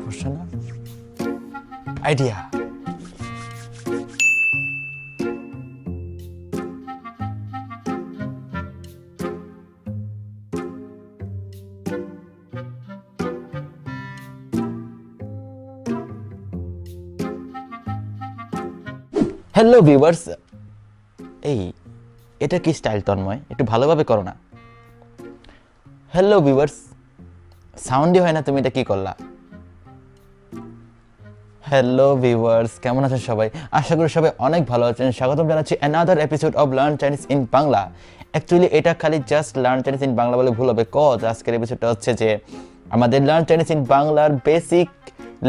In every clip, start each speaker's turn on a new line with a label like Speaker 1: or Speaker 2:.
Speaker 1: Proportional idea. Hello viewers, এটা কি style Tanmoy? একটু ভালোভাবে করো না। হ্যালো ভিউয়ার্স, সাউন্ডই হয় না, তুমি এটা কি করলা? হ্যালো ভিউয়ার্স, কেমন আছেন সবাই? আশা করি সবাই অনেক ভালো আছেন। স্বাগতম জানাচ্ছি another episode of learn Chinese in Bangla. Actually এটা খালি just learn Chinese in Bangla বলে ভুল হবে, কজ আজকের এপিসোডটা হচ্ছে যে আমাদের লার্ন চাইনিজ ইন বাংলার বেসিক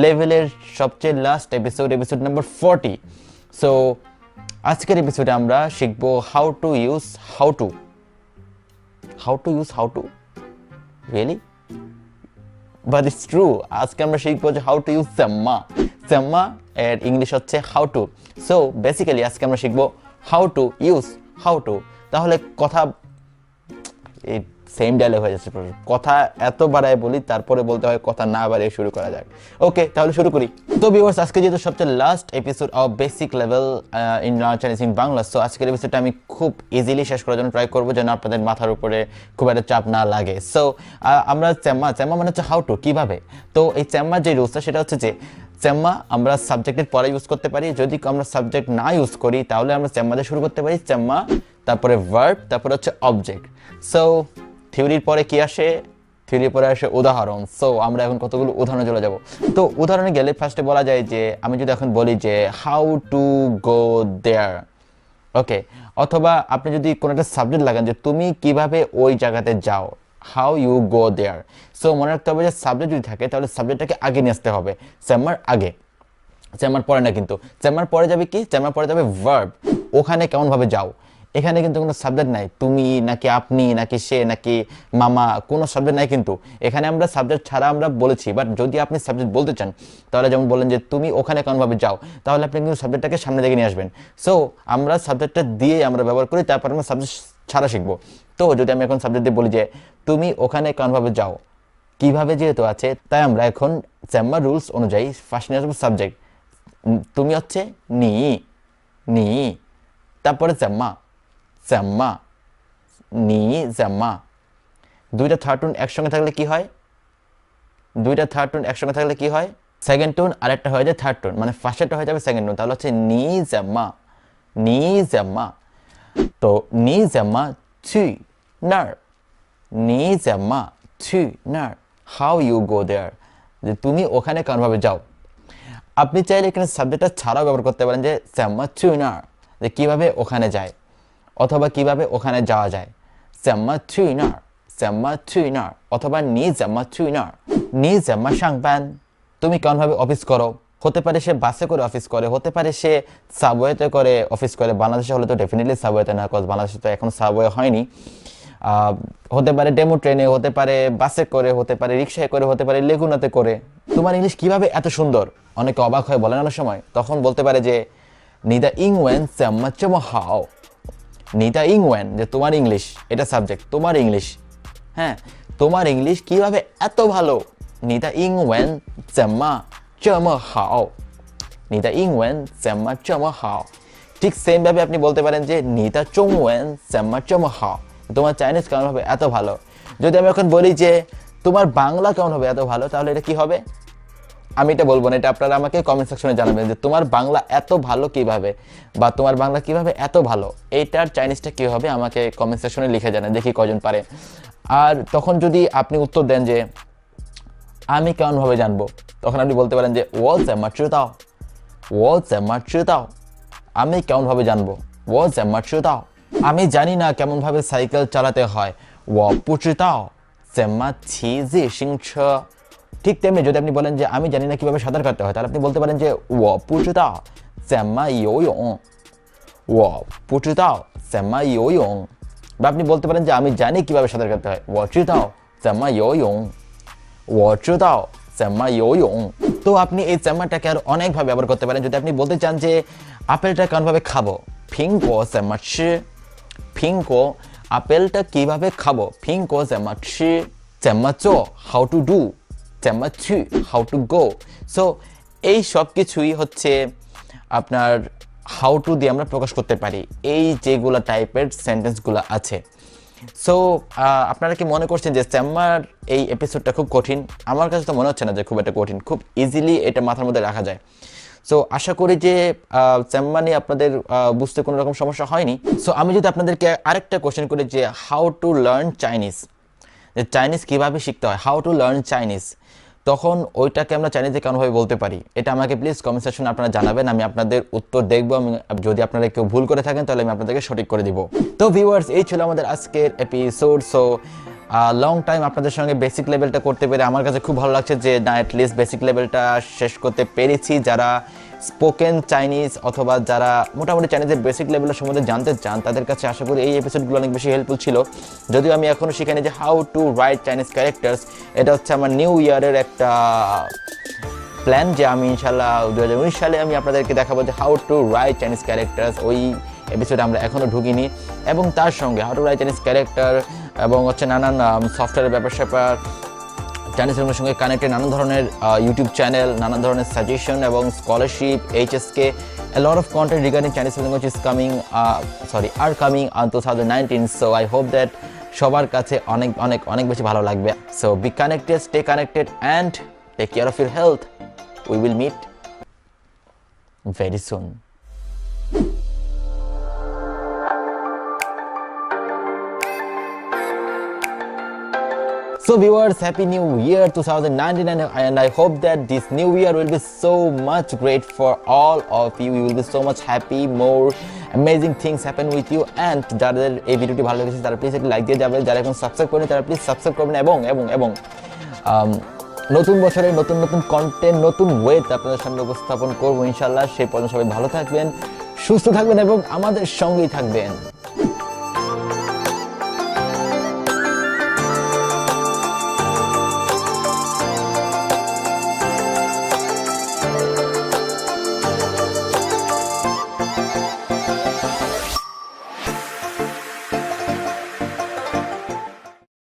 Speaker 1: লেভেলের সবচেয়ে লাস্ট এপিসোড নাম্বার 40। সো আজকের এপিসোডে আমরা শিখব how to use how to really, but it's true. আজকে আমরা শিখবো যে হাউ টু ইউজ zenme এর ইংলিশ হচ্ছে হাউ টু। সো বেসিক্যালি আজকে আমরা শিখবো how to use how to. তাহলে কথা এই সেম ডায়লগ হয়ে যাচ্ছে, কথা এত বাড়ায় বলি তারপরে বলতে হয় কথা না বাড়িয়ে শুরু করা যাক। ওকে, তাহলে শুরু করি। তো ভিউয়ার্স, আজকে যেহেতু সবচেয়ে last episode of basic level in learn Chinese in Bangla, so আজকের এপিসোডটা আমি খুব ইজিলি শেষ করার জন্য ট্রাই করবো, যেন আপনাদের মাথার উপরে খুব একটা চাপ না লাগে। সো আমরা zenme মানে হচ্ছে হাউ টু, কিভাবে। তো এই zenme যে রুলসটা সেটা হচ্ছে যে zenme আমরা সাবজেক্টের পরে ইউজ করতে পারি। যদি আমরা সাবজেক্ট না ইউজ করি তাহলে আমরা zenme দিয়ে শুরু করতে পারি। zenme, তারপরে ভার্ব, তারপরে হচ্ছে অবজেক্ট। সো থিওরির পরে কি আসে? থিওরির পরে আসে উদাহরণ। সো আমরা এখন কতগুলো উদাহরণে চলে যাব। তো উদাহরণে গেলে ফার্স্টে বলা যায় যে আমি যদি এখন বলি যে হাউ টু গো দেয়ার, ওকে, অথবা আপনি যদি কোনো একটা সাবজেক্ট লাগান যে তুমি কিভাবে ওই জায়গাতে যাও, how you go there. So মনে রাখতে হবে যে সাবজেক্ট যদি থাকে তাহলে সাবজেক্টটাকে আগে নিয়ে আসতে হবে, zenmeর আগে, zenmeর পরে না। কিন্তু zenmeর পরে যাবে কি? zenmeর পরে যাবে ভার্ব। ওখানে কেমনভাবে যাও, এখানে কিন্তু কোনো সাবজেক্ট নাই, তুমি নাকি আপনি নাকি সে নাকি মামা, কোনো সাবজেক্ট নাই। কিন্তু এখানে আমরা সাবজেক্ট ছাড়া আমরা বলেছি, বাট যদি আপনি সাবজেক্ট বলতে চান তাহলে যেমন বলেন যে তুমি ওখানে কেমনভাবে যাও, তাহলে আপনি কিন্তু সাবজেক্টটাকে সামনে দিকে নিয়ে আসবেন। সো আমরা সাবজেক্টটা দিয়ে আমরা ব্যবহার করি, তারপর আমরা সাবজেক্ট ছাড়া শিখবো। তো যদি আমি এখন সাবজেক্ট দিয়ে বলি যে তুমি ওখানে কেমনভাবে যাও, কিভাবে যেহেতু আছে তাই আমরা এখন zenme রুলস অনুযায়ী ফার্স্ট নিয়ে আসবো সাবজেক্ট। তুমি হচ্ছে নি, তারপরে zenme, নি zenme। দুইটা থার্ড টোন একসঙ্গে থাকলে কি হয়? সেকেন্ড টোন আর একটা হয়ে যায় থার্ড টোন, মানে ফার্স্টেরটা হয়ে যাবে সেকেন্ড টোন, তাহলে হচ্ছে নি zenme। তো নি zenme去哪儿, how you go there, যে তুমি ওখানে কেমনভাবে যাও। আপনি চাইলে এখানে সাবজেক্টটা ছাড়াও ব্যবহার করতে পারেন যে zenme去哪儿, যে কিভাবে ওখানে যায় অথবা কিভাবে ওখানে যাওয়া যায়। zenme去哪儿, অথবা নি zenme上班, তুমি কেমনভাবে অফিস করো। হতে পারে সে বাসে করে অফিস করে, হতে পারে সে সাবওয়েতে করে অফিস করে। বাংলাদেশে হলে তো ডেফিনেটলি সাবওয়েতে না, কজ বাংলাদেশে তো এখন সাবওয়ে হয়নি। হতে পারে ডেমো ট্রেনে, হতে পারে বাসে করে, হতে পারে রিক্সায় করে, হতে পারে লেগুনাতে করে। তোমার ইংলিশ কিভাবে এত সুন্দর? অনেকে অবাক হয়ে বলেন অনেক সময়, তখন বলতে পারে যে নি দা ইংওয়েন zenme这么好, নি দা ইংওয়েন, যে তোমার ইংলিশ, এটা সাবজেক্ট, তোমার ইংলিশ, হ্যাঁ, তোমার ইংলিশ কিভাবে এত ভালো। নি দা ইংওয়েন zenme这么好, নি দা ইংওয়েন zenme这么好। ঠিক সেম ভাবে আপনি বলতে পারেন যে নি দা জংওয়েন zenme这么好, তোমার চাইনিজ কেমনভাবে এত ভালো। যদি আমি এখন বলি যে তোমার বাংলা কেমনভাবে এত ভালো, তাহলে এটা কি হবে? আমি এটা বলবো না, এটা আপনারা আমাকে কমেন্ট সেকশনে জানাবেন যে তোমার বাংলা এত ভালো কিভাবে, বা তোমার বাংলা কিভাবে এত ভালো, এইটার চাইনিজটা কী হবে আমাকে কমেন্ট সেকশনে লিখে জানান, দেখি কজন পারে। আর তখন যদি আপনি উত্তর দেন যে আমি কেমনভাবে জানবো, তখন আপনি বলতে পারেন যে ও zenme知道, আমি কেমনভাবে জানবো, ও zenme知道। আমি জানি না কেমনভাবে সাইকেল চালাতে হয়, ও不知道怎么骑自行车। ঠিক তেমনি যদি আপনি বলেন যে আমি জানি না কিভাবে সাঁতার কাটতে হয়, তাহলে আপনি বলতে পারেন যে ও不知道怎么游泳, ও不知道怎么游泳। বা আপনি বলতে পারেন যে আমি জানি কিভাবে সাঁতার কাটতে হয়,我知道怎么游泳,我知道怎么游泳। তো আপনি এই zenmeটাকে আর অনেকভাবে ব্যবহার করতে পারেন। যদি আপনি বলতে চান যে আপেলটা কেমনভাবে খাবো, 苹果怎么吃, 苹果 আপেলটা কিভাবে খাবো, 苹果怎么吃, 怎么做 how to do, zěnme how to go. So এই সব কিছুই হচ্ছে আপনার হাউ টু দিয়ে আমরা প্রকাশ করতে পারি এই যেগুলো টাইপের সেন্টেন্সগুলো আছে। সো আপনারা কি মনে করছেন যে zěnmeর এই এপিসোডটা খুব কঠিন? আমার কাছে তো মনে হচ্ছে না যে খুব একটা কঠিন, খুব ইজিলি এটা মাথার মধ্যে রাখা যায়। সো আশা করি যে zěnme নিয়ে আপনাদের বুঝতে কোনো রকম সমস্যা হয়নি। সো আমি যদি আপনাদেরকে আরেকটা কোশ্চেন করি যে হাউ টু লার্ন চাইনিজ, যে চাইনিজ কীভাবে শিখতে হয়, হাউ টু লার্ন চাইনিজ, তখন ওইটাকে আমরা চাইনিজে কেমনভাবে বলতে পারি, এটা আমাকে প্লিজ কমেন্ট সেকশনে আপনারা জানাবেন। আমি আপনাদের উত্তর দেখবো। আমি যদি আপনারা কেউ ভুল করে থাকেন তাহলে আমি আপনাদেরকে সঠিক করে দিব। তো ভিউয়ার্স, এই ছিল আমাদের আজকের এপিসোড। সো লং টাইম আপনাদের সঙ্গে বেসিক লেভেলটা করতে পেরে আমার কাছে খুব ভালো লাগছে যে না অ্যাটলিস্ট বেসিক লেভেলটা শেষ করতে পেরেছি। যারা স্পোকেন চাইনিজ অথবা যারা মোটামুটি চাইনিজের বেসিক লেভেলের সম্বন্ধে জানতে চান তাদের কাছে আশা করি এই এপিসোডগুলো অনেক বেশি হেল্পফুল ছিল। যদিও আমি এখনও শিখাইনি যে how to right Chinese characters, এটা হচ্ছে আমার নিউ ইয়ারের একটা প্ল্যান যে আমি ইনশাল্লাহ 2019 সালে আমি আপনাদেরকে দেখাবো যে how to right Chinese characters. ওই এপিসোডে আমরা এখনও ঢুকিনি। এবং তার সঙ্গে how to right Chinese character এবং হচ্ছে নানান সফটওয়্যারের ব্যাপার স্যাপার, চাইনিজ ল্যাঙ্গুয়েজের সঙ্গে কানেক্টেড নানান ধরনের ইউটিউব চ্যানেল, নানান ধরনের সাজেশন এবং scholarship, HSK, a lot of content regarding Chinese language is coming, are coming on 2019. So I hope that সবার কাছে অনেক অনেক অনেক বেশি ভালো লাগবে। So be connected, stay connected and take care of your health. We will meet very soon. So viewers, happy new year 2019 and I hope that this new year will be so much great for all of you. You will be so much happy, more amazing things happen with you and যাদের এই ভিডিওটি ভালো লেগেছে তারা please একটু like দিয়ে যাবেন, যারা এখন সাবস্ক্রাইব করেনি তারা প্লিজ সাবস্ক্রাইব করবেন এবং নতুন বছরে নতুন নতুন কন্টেন্ট নতুন ওয়েতে আপনাদের সামনে উপস্থাপন করবো ইনশাল্লাহ। সেই পর্যন্ত সবাই ভালো থাকবেন, সুস্থ থাকবেন এবং আমাদের সঙ্গেই থাকবেন।